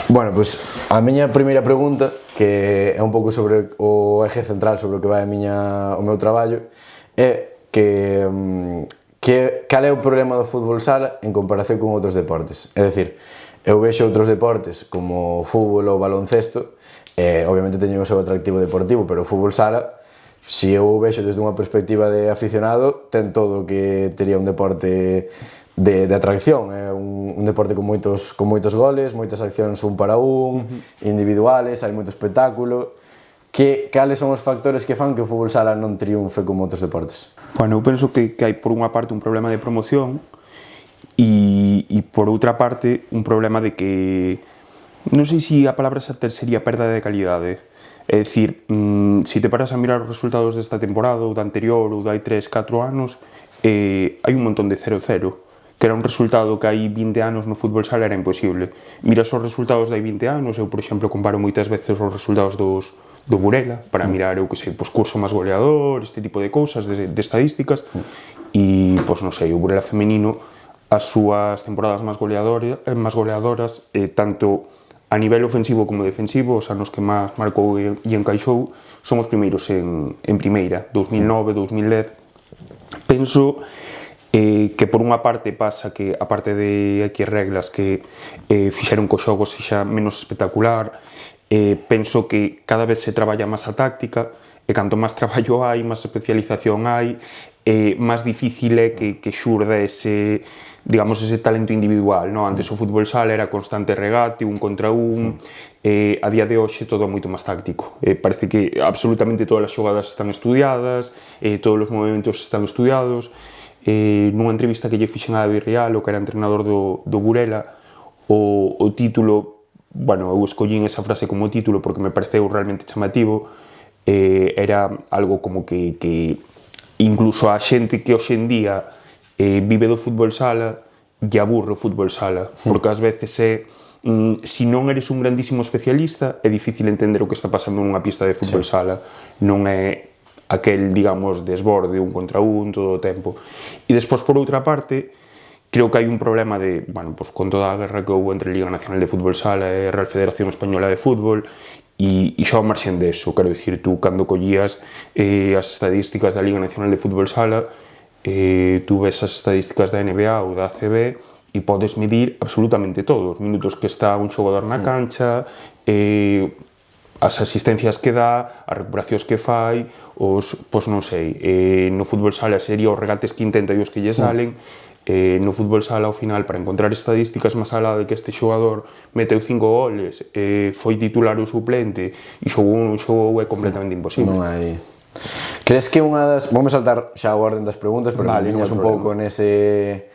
Bueno, pois a miña primeira pregunta, que é un pouco sobre o eje central sobre o que vai o meu traballo, é cal é o problema do fútbol sala en comparación con outros deportes. É dicir, eu vexo outros deportes como o fútbol ou o baloncesto, obviamente teñen o seu atractivo deportivo, pero o fútbol sala, se eu o vexo desde unha perspectiva de aficionado, ten todo o que tería un deporte de atracción. É un deporte con moitos goles, moitas accións un para un, individuales, hai moito espectáculo. Cales son os factores que fan que o fútbol sala non triunfe como outros deportes? Bueno, eu penso que hai por unha parte un problema de promoción e por outra parte un problema de que non sei se a palabra exacta sería perda de calidade. É dicir, se te paras a mirar os resultados desta temporada ou da anterior ou dai 3-4 anos, hai un montón de 0-0, que era un resultado que hai 20 anos no fútbol sala era imposible. Miras os resultados de hai 20 anos, eu, por exemplo, comparo moitas veces os resultados do Burela para mirar, eu que sei, curso máis goleador, este tipo de cousas, de estadísticas, e, pois, non sei, o Burela femenino, as súas temporadas máis goleadoras, tanto a nivel ofensivo como defensivo, os anos que máis marcou e encaixou, son os primeiros en primeira, 2009, 2010. Penso que por unha parte pasa que, a parte de X reglas que fixeron que o xogo sexa menos espectacular, penso que cada vez se traballa máis a táctica, e canto máis traballo hai, máis especialización hai, máis difícil é que xurda ese, digamos, ese talento individual, non? Antes o fútbol sala era constante regate, un contra un, a día de hoxe todo é moito máis táctico. Parece que absolutamente todas as xogadas están estudiadas, todos os movimentos están estudiados. Nunha entrevista que lle fixen a David Rial, o que era entrenador do Burela, o título, bueno, eu escollín esa frase como título porque me pareceu realmente chamativo, era algo como que incluso a xente que hoxe en día vive do fútbol sala lle aburre o fútbol sala, porque ás veces se non eres un grandísimo especialista é difícil entender o que está pasando nunha pista de fútbol sala, non é aquel, digamos, desborde un contra un todo o tempo. E despois, por outra parte, creo que hai un problema de, bueno, pues, con toda a guerra que houve entre a Liga Nacional de Fútbol Sala e a Real Federación Española de Fútbol, e xa ao marxen deso, quero dicir, tú cando collías as estadísticas da Liga Nacional de Fútbol Sala, tú ves as estadísticas da NBA ou da ACB e podes medir absolutamente todo, os minutos que está un xogador na cancha, as asistencias que dá, as recuperacións que fai, pois non sei, no fútbol sala sería os regates que intenta e os que lle salen, no fútbol sala ao final, para encontrar estadísticas máis alá de que este xogador meteu 5 goles, foi titular ou suplente e xogou un xogo é completamente imposible. Non hai... Crees que unha das... Vamos saltar xa a orden das preguntas, pero vale, viñas un pouco nese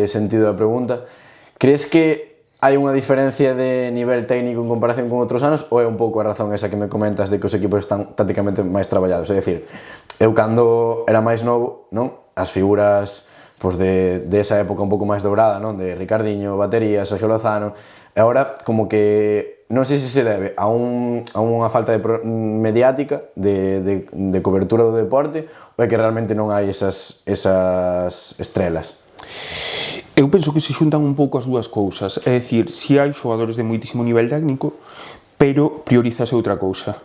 sentido da pregunta. Crees que hai unha diferencia de nivel técnico en comparación con outros anos ou é un pouco a razón esa que me comentas de que os equipos están tácticamente máis traballados? É dicir, eu cando era máis novo, non? As figuras pois de esa época un pouco máis dourada, non? De Ricardiño, Batería, Sergio Lozano, e agora como que non sei se debe a unha falta de mediática de cobertura do deporte ou é que realmente non hai esas estrelas. Eu penso que se xuntan un pouco as dúas cousas, é dicir, si hai xogadores de moitísimo nivel técnico, pero priorizase outra cousa.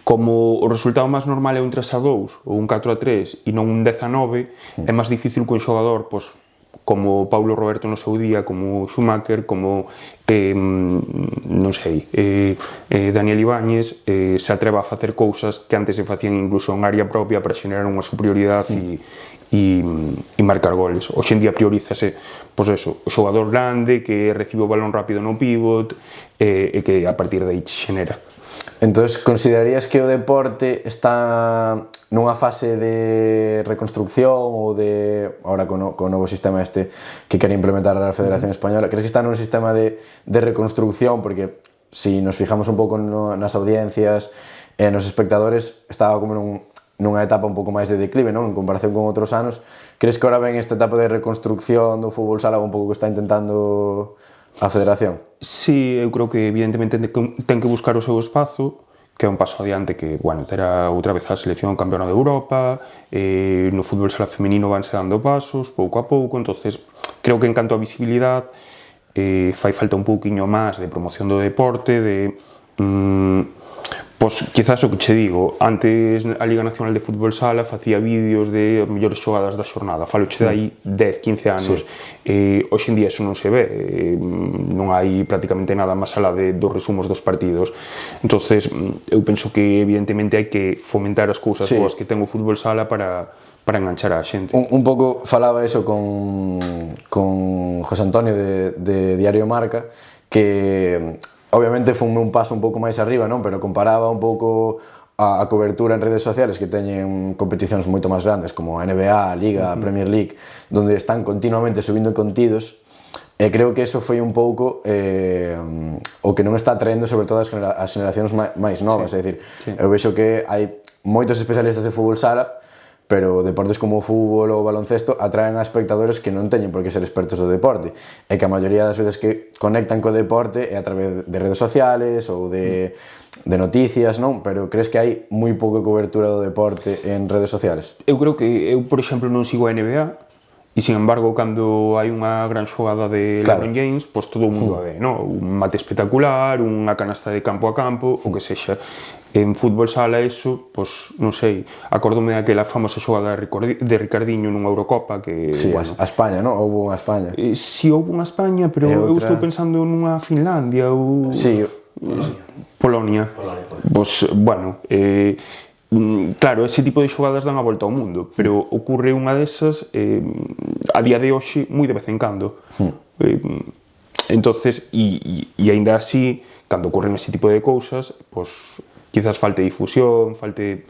Como o resultado máis normal é un 3-2 ou un 4-3 e non un 10-9, é máis difícil que un xogador, pois, como Paulo Roberto no seu día, como Schumacher, como, non sei, Daniel Ibáñez, se atreva a facer cousas que antes se facían incluso en área propia para xenerar unha superioridade e marcar goles. Hoxe en día priorízase, pois eso, o xogador grande que recibe o balón rápido no pivot e que a partir de aí xenera. Entón, considerarías que o deporte está nunha fase de reconstrucción ou de, agora con o novo sistema este que quere implementar a Federación Española, crees que está nun sistema de reconstrucción? Porque se nos fijamos un pouco nas audiencias e nos espectadores, estaba como nunha etapa un pouco máis de declive, non? En comparación con outros anos. Crees que agora ven esta etapa de reconstrucción do fútbol sala un pouco que está intentando a Federación? Sí, eu creo que evidentemente ten que buscar o seu espazo, que é un paso adiante que, bueno, terá outra vez a selección campeona de Europa, no fútbol sala femenino vanse dando pasos, pouco a pouco, entonces creo que en canto a visibilidade fai falta un pouquiño máis de promoción do deporte, de pois quizás o que che digo, antes a Liga Nacional de Fútbol Sala facía vídeos de as mellores xogadas da xornada, faloche de aí 10, 15 anos. Hoxe en día eso non se ve, non hai prácticamente nada máis alá dos resumos dos partidos. Entonces eu penso que evidentemente hai que fomentar as cousas boas que ten o fútbol sala para enganchar a xente. Un pouco falaba eso con José Antonio de Diario Marca, que obviamente fonme un paso un pouco máis arriba, non? Pero comparaba un pouco a cobertura en redes sociales que teñen competicións moito máis grandes como a NBA, a Liga, a Premier League, donde están continuamente subindo contidos, e creo que eso foi un pouco o que non está atraendo sobre todo as generacións máis novas, é dicir, eu vexo que hai moitos especialistas de fútbol sala, pero deportes como o fútbol ou o baloncesto atraen a espectadores que non teñen por que ser expertos do deporte, e que a maioría das veces que conectan co deporte é a través de redes sociales ou de noticias, non? Pero crees que hai moi pouca cobertura do deporte en redes sociales? Eu creo que eu, por exemplo, non sigo a NBA, e, sin embargo, cando hai unha gran xogada de LeBron James, pois todo o mundo a ve, non? Un mate espectacular, unha canasta de campo a campo, o que sexa. En fútbol sala, eso, pois, non sei, acórdome daquela famosa xogada de Ricardinho nunha Eurocopa que... Sí, bueno, a España, non? Houve unha España. Si houve unha España, pero eu estou pensando nunha Finlandia ou... Sí, Polonia. Pois, bueno, claro, ese tipo de xogadas dan a volta ao mundo, pero ocurre unha desas a día de hoxe moi de vez en cando. Entonces, e aínda así, cando ocurren ese tipo de cousas, pois quizás falte difusión, falte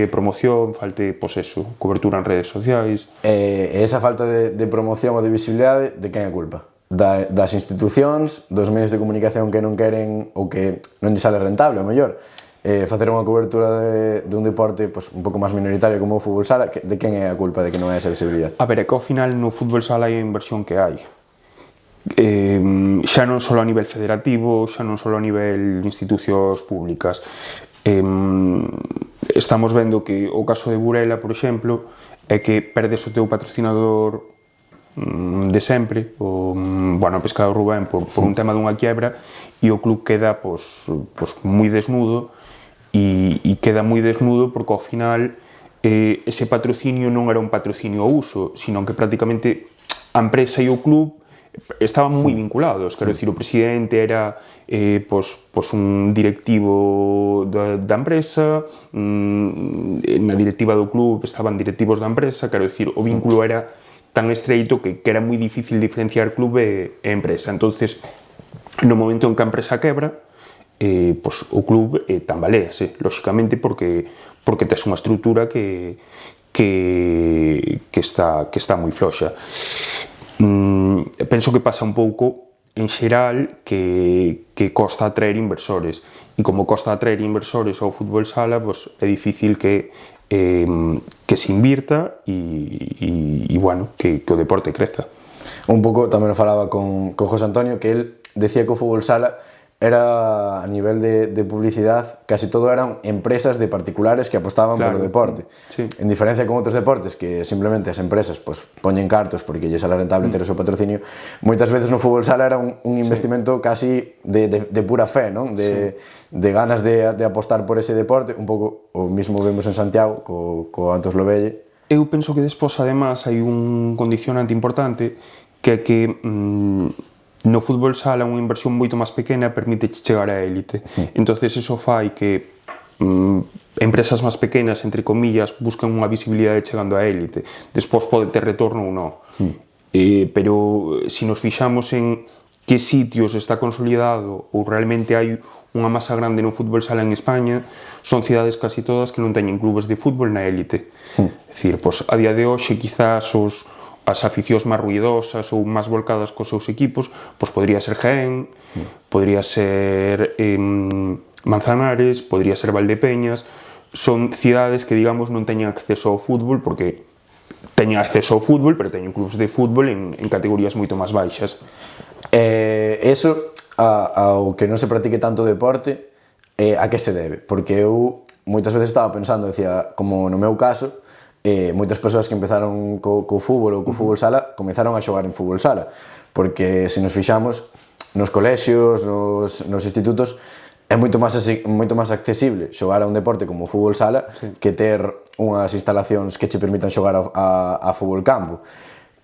promoción, falte, pois eso, cobertura en redes sociais. E esa falta de promoción ou de visibilidade, de quen é culpa? Das institucións, dos medios de comunicación que non queren ou que non lle sale rentable, ao mellor, facer unha cobertura de un deporte un pouco máis minoritario como o fútbol sala, de quen é a culpa de que non hai esa visibilidade? A ver, é que ao final no fútbol sala hai a inversión que hai. Xa non só a nivel federativo, xa non só a nivel de institucións públicas. Estamos vendo que o caso de Burela, por exemplo, é que perdes o teu patrocinador de sempre, o Pescado Rubén, por un tema dunha quiebra, e o club queda moi desnudo, e queda moi desnudo porque ao final ese patrocinio non era un patrocinio ao uso, sino que prácticamente a empresa e o club estaban moi vinculados, quero dicir, o presidente era un directivo da empresa, na directiva do club estaban directivos da empresa, quero dicir, o vínculo era tan estreito que era moi difícil diferenciar club e empresa. Entonces, no momento en que a empresa quebra, o club tambalease, lóxicamente, porque tes unha estrutura que está moi floxa. Penso que pasa un pouco en xeral que costa atraer inversores, e como costa atraer inversores ao fútbol sala, é difícil que se invirta e bueno, que o deporte creza. Un pouco tamén o falaba con José Antonio, que el decía que o fútbol sala era, a nivel de publicidade, casi todo eran empresas de particulares que apostaban polo deporte. En diferencia con outros deportes que simplemente as empresas poñen cartos porque lle sale rentable ter o seu patrocinio, moitas veces no fútbol sala era un investimento casi de pura fe, non? De ganas de apostar por ese deporte, un pouco o mismo vemos en Santiago co Antos Lobelle. Eu penso que despois, además, hai un condicionante importante que é que no fútbol sala unha inversión moito máis pequena permite chegar á élite. Entonces eso fai que empresas máis pequenas, entre comillas, buscan unha visibilidade chegando á élite. Despois pode ter retorno ou non. Pero se nos fixamos en que sitios está consolidado ou realmente hai unha masa grande no fútbol sala en España, son cidades casi todas que non teñen clubes de fútbol na élite. É dicir, a día de hoxe, quizás as aficións máis ruidosas ou máis volcadas cos seus equipos, podría ser Jaén, podría ser Manzanares, podría ser Valdepeñas. Son cidades que, digamos, non teñen acceso ao fútbol porque teñen acceso ao fútbol, pero teñen clubs de fútbol en categorías moito máis baixas. Eso, ao que non se practique tanto deporte, a que se debe? Porque eu moitas veces estaba pensando, decía, como no meu caso, moitas persoas que empezaron co fútbol ou co fútbol sala comezaron a xogar en fútbol sala, porque se nos fixamos nos colexios, nos institutos, é moito máis accesible xogar a un deporte como o fútbol sala que ter unhas instalacións que che permitan xogar a fútbol campo.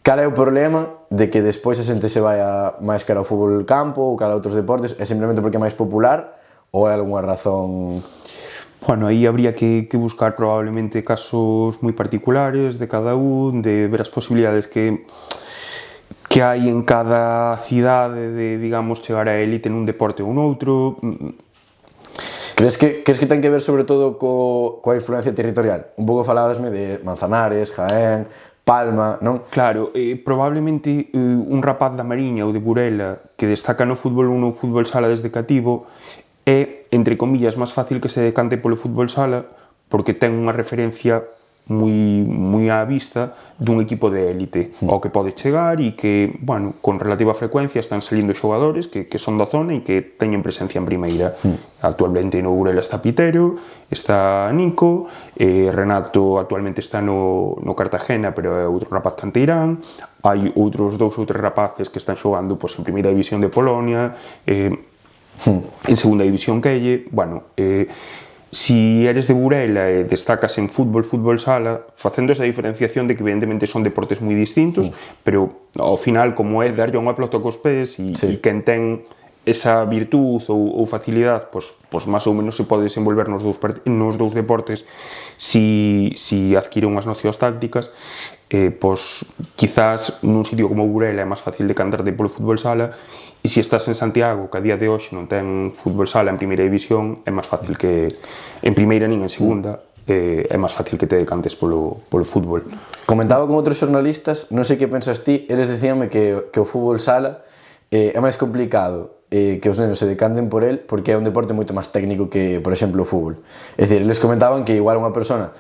Cal é o problema de que despois a xente se vai máis cara ao fútbol campo ou cara a outros deportes? É simplemente porque é máis popular ou é algunha razón? Bueno, aí habría que buscar probablemente casos moi particulares de cada un, de ver as posibilidades que hai en cada cidade de, digamos, chegar a élite nun deporte ou noutro. Crees que ten que ver sobre todo coa influencia territorial? Un pouco falabasme de Manzanares, Jaén, Palma, non? Claro, probablemente un rapaz da Mariña ou de Burela que destaca no fútbol 1 ou fútbol sala desde cativo é, entre comillas, máis fácil que se decante polo fútbol sala porque ten unha referencia moi á vista dun equipo de élite ao que pode chegar e que, bueno, con relativa frecuencia están salindo xogadores que son da zona e que teñen presencia en primeira. Actualmente no Burela está Pitero, está Nico, Renato actualmente está no Cartagena, pero é outro rapaz canteirán, hai outros 2 ou 3 rapaces que están xogando en primeira división de Polonia, en segunda división quelle, bueno, si eres de Burela e destacas en fútbol sala, facendo esa diferenciación de que evidentemente son deportes moi distintos, pero ao final, como é darlle unha pelota cos pés e quen ten esa virtud ou facilidade, pois máis ou menos se pode desenvolver nos dous deportes si adquire unhas nocións tácticas, pois quizás nun sitio como Burela é máis fácil decantarte polo fútbol sala e se estás en Santiago, que a día de hoxe non ten fútbol sala en primeira división, é máis fácil que en primeira nin en segunda, é máis fácil que te decantes polo fútbol. Comentaba con outros xornalistas, non sei que pensas ti, eles dicíanme que o fútbol sala é máis complicado que os nenos se decanten por el porque é un deporte moito máis técnico que, por exemplo, o fútbol. É dicir, eles comentaban que igual unha persona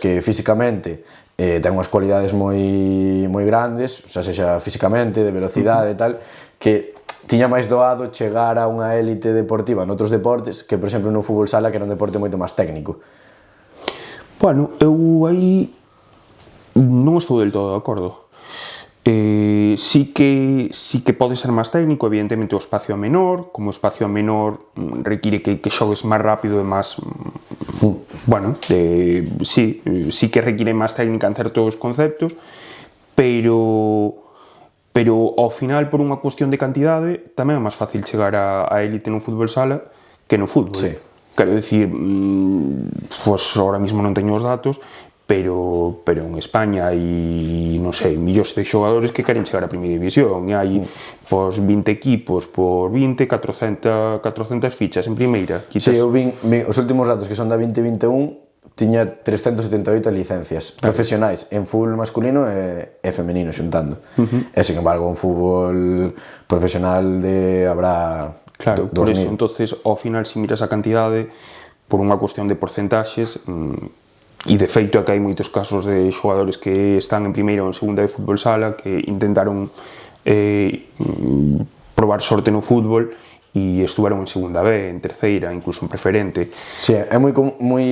que físicamente ten unhas cualidades moi grandes, o sea, sexa físicamente, de velocidade e tal, que tiña máis doado chegar a unha élite deportiva noutros deportes que, por exemplo, no fútbol sala, que era un deporte moito máis técnico. Bueno, eu aí non estou del todo de acordo. Sí que pode ser máis técnico, evidentemente o espacio é menor, como o espacio é menor require que xogues máis rápido e máis... Bueno, sí que require máis técnica en certos conceptos, pero ao final, por unha cuestión de cantidade, tamén é máis fácil chegar a élite no fútbol sala que no fútbol. Sí. Quero dicir, pois ahora mismo non teño os datos, pero en España hai, non sei, millóns de xogadores que queren chegar a primeira división, e hai 20 equipos por 400 fichas en primeira. Sí, eu vin os últimos datos que son da 2021, tiña 378 licencias profesionais en fútbol masculino e femenino xuntando. E, sin embargo, un fútbol profesional habrá 2.000. Claro, por eso, entonces, ao final, se miras a cantidade, por unha cuestión de porcentaxes, e de feito é que hai moitos casos de xogadores que están en primeira ou en segunda de fútbol sala que intentaron probar sorte no fútbol e estuveron en segunda B, en terceira, incluso en preferente. Sí, é moi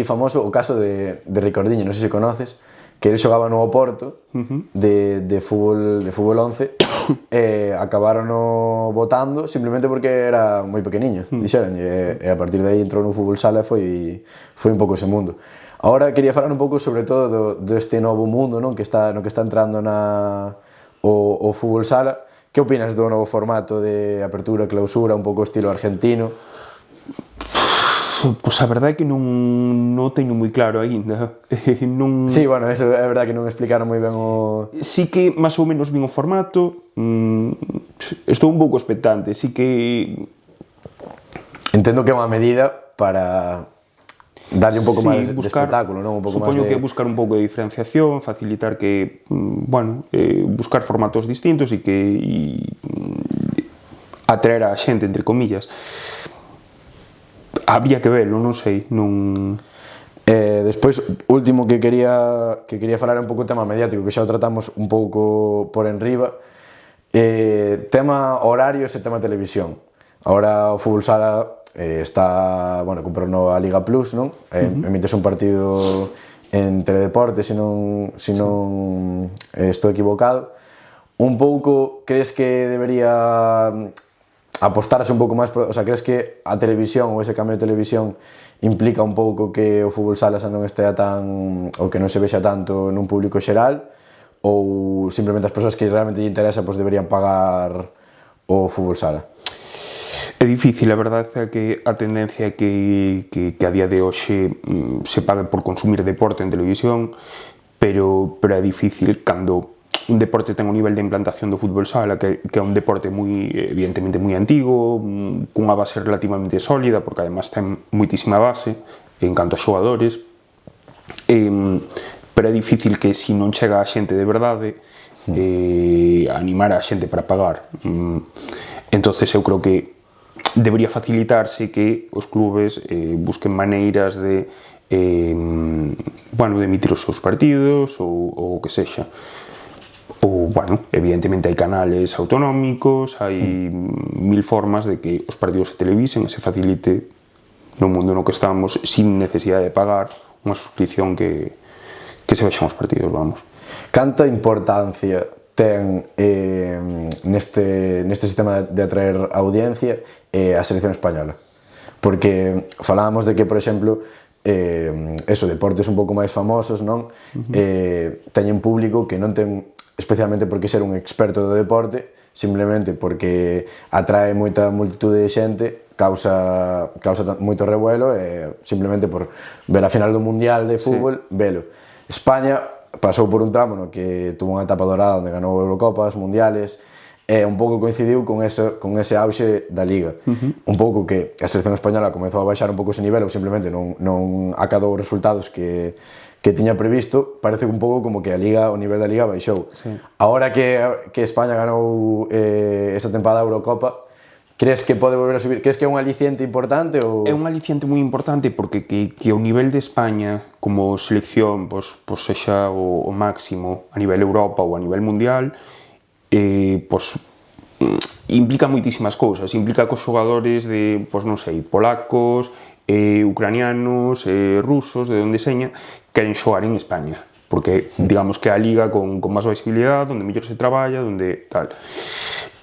famoso o caso de Ricordiño, non sei se conoces, que ele xogaba no Oporto de fútbol 11 e acabaron botando simplemente porque era moi pequeniño, dixeron, e a partir de aí entrou no fútbol sala e foi un pouco ese mundo. Agora quería falar un pouco sobre todo deste novo mundo, non, no que está entrando o fútbol sala. Que opinas do novo formato de apertura, clausura, un pouco estilo argentino? Pois a verdade é que non teño moi claro aínda. Sí, bueno, eso é verdade que non explicaron moi ben o... Sí que máis ou menos vin o formato, estou un pouco expectante, sí que... Entendo que é unha medida para darlle un pouco máis de espectáculo, non? Supoño que buscar un pouco de diferenciación, facilitar que, buscar formatos distintos e que atraer a xente, entre comillas. Habría que verlo, non sei, non... Despois, último que quería falar un pouco o tema mediático, que xa o tratamos un pouco por enriba, tema horarios e tema televisión. Agora o fútbol sala está, comprou a Liga Plus, non? Emitese un partido en Teledeporte, se non estou equivocado. Un pouco, crees que debería apostarse un pouco máis, o sea, crees que a televisión ou ese cambio de televisión implica un pouco que o fútbol sala xa non estea tan, ou que non se vexa tanto nun público xeral, ou simplemente as persoas que realmente lle interesa pois deberían pagar o fútbol sala? É difícil, a verdade é que a tendencia é que a día de hoxe se pague por consumir deporte en televisión, pero é difícil cando un deporte ten un nivel de implantación do fútbol sala que é un deporte evidentemente moi antigo, cunha base relativamente sólida, porque además ten moitísima base en canto a xogadores, pero é difícil que se non chega a xente de verdade animar a xente para pagar. Entonces eu creo que debería facilitarse que os clubes busquen maneiras de emitir os seus partidos ou o que sexa. Ou, evidentemente hai canales autonómicos, hai mil formas de que os partidos se televisen e se facilite no mundo no que estamos sin necesidade de pagar unha suscripción que se vexan os partidos, vamos. Canta importancia ten neste sistema de atraer audiencia a selección española? Porque falábamos de que, por exemplo, deportes un pouco máis famosos, non? Teñen público que non ten especialmente porque ser un experto do deporte, simplemente porque atrae moita multitude de xente, causa moito revuelo, simplemente por ver a final do Mundial de fútbol, velo. España pasou por un tramo no que tuvo unha etapa dorada onde ganou Eurocopas, Mundiales, e un pouco coincidiu con ese auxe da Liga. Un pouco que a selección española comezou a baixar un pouco ese nivel ou simplemente non acadou os resultados que tiña previsto, parece un pouco como que o nivel da Liga baixou. Ahora que España ganou esta tempada a Eurocopa, crees que pode volver a subir? Crees que é un aliciente importante? É un aliciente moi importante porque que o nivel de España como selección sexa o máximo a nivel Europa ou a nivel mundial, implica moitísimas cousas. Implica que os xogadores de, polacos, ucranianos, rusos, de onde seña, queren xogar en España, porque digamos que é a liga con máis visibilidade, onde mellor se traballa, onde tal.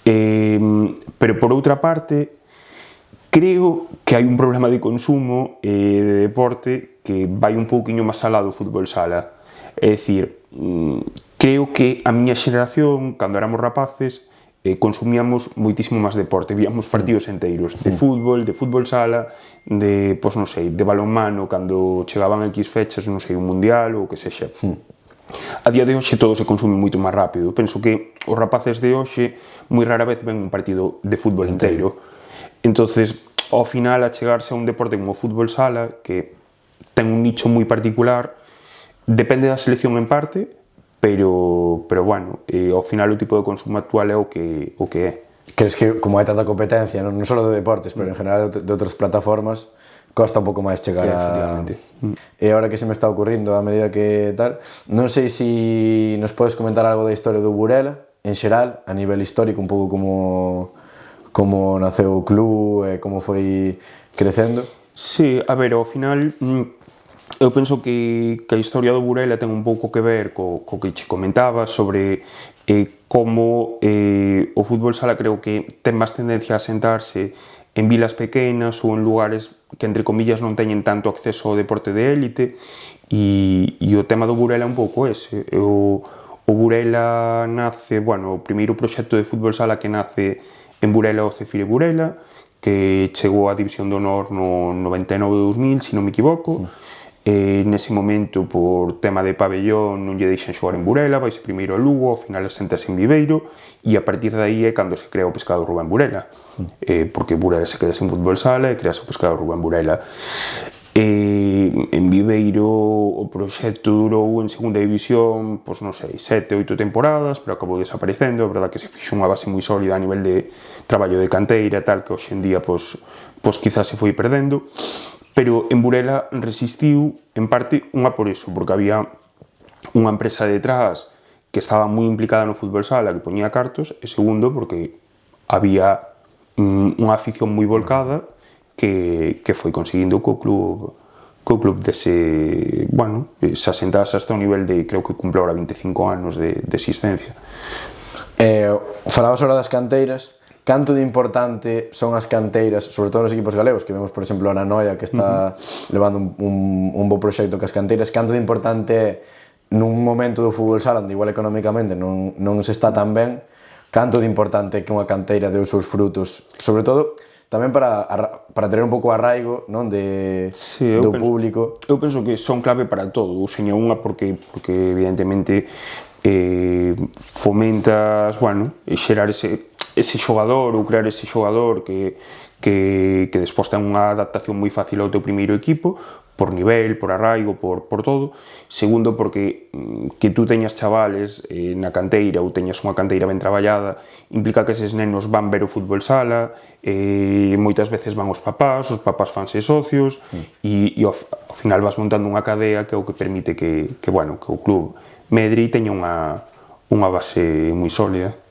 Pero por outra parte, creo que hai un problema de consumo de deporte que vai un pouquiño máis alá do fútbol sala. É dicir, creo que a miña xeración, cando éramos rapaces, consumíamos moitísimo máis deporte, víamos partidos enteiros de fútbol sala, de balonmano, cando chegaban X fechas, un mundial ou o que sexa. A día de hoxe todo se consume moito máis rápido. Penso que os rapaces de hoxe moi rara vez ven un partido de fútbol inteiro. Entonces, ao final, a chegarse a un deporte como o fútbol sala, que ten un nicho moi particular, depende da selección en parte, pero ao final o tipo de consumo actual é o que é. Crees que, como hai tanta competencia, non só de deportes, pero en general de outras plataformas, costa un pouco máis chegar a... E agora que se me está ocurrindo a medida que tal, non sei se nos podes comentar algo da historia do Burela, en xeral, a nivel histórico, un pouco como naceu o club e como foi crecendo. Sí, a ver, ao final... Eu penso que a historia do Burela ten un pouco que ver co que che comentaba sobre como o fútbol sala creo que ten máis tendencia a sentarse en vilas pequenas ou en lugares que, entre comillas, non teñen tanto acceso ao deporte de élite e o tema do Burela é un pouco ese. O Burela nace, o primeiro proxecto de fútbol sala que nace en Burela o Cefire Burela, que chegou á División de Honor no 99-2000, se non me equivoco. Nese momento, por tema de pabellón, non lle deixan xogar en Burela, vaise primeiro a Lugo, ao final asentase en Viveiro, e a partir de aí é cando se crea o Pescado Rubén Burela, porque Burela se queda sin fútbol sala e crease o Pescado Rubén Burela. En Viveiro o proxecto durou en segunda división, 7, 8 temporadas, pero acabou desaparecendo. É verdad que se fixo unha base moi sólida a nivel de traballo de canteira e tal, que hoxe en día quizás se foi perdendo. Pero en Burela resistiu, en parte, unha por iso, porque había unha empresa detrás que estaba moi implicada no fútbol sala, que poñía cartos, e segundo, porque había unha afición moi volcada que foi conseguindo que o club o club dese, bueno, se asentase hasta o nivel de, creo que cumple ahora 25 anos de existencia. Falabas ahora das canteiras, canto de importante son as canteiras, sobre todo nos equipos galegos, que vemos, por exemplo, a Noia, que está levando un bo proxecto cas canteiras, canto de importante é nun momento do fútbol sala onde igual económicamente non se está tan ben, canto de importante que unha canteira deu os seus frutos, sobre todo tamén para ter un pouco arraigo, non, do público. Eu penso que son clave para todo, seña unha porque evidentemente fomentas, bueno, xerar ese xogador ou crear ese xogador que despois ten unha adaptación moi fácil ao teu primeiro equipo, por nivel, por arraigo, por todo. Segundo, porque que tú teñas chavales na canteira ou teñas unha canteira ben traballada implica que eses nenos van ver o fútbol sala, moitas veces van os papás fanse socios e ao final vas montando unha cadea que é o que permite que o club medre e teña unha base moi sólida.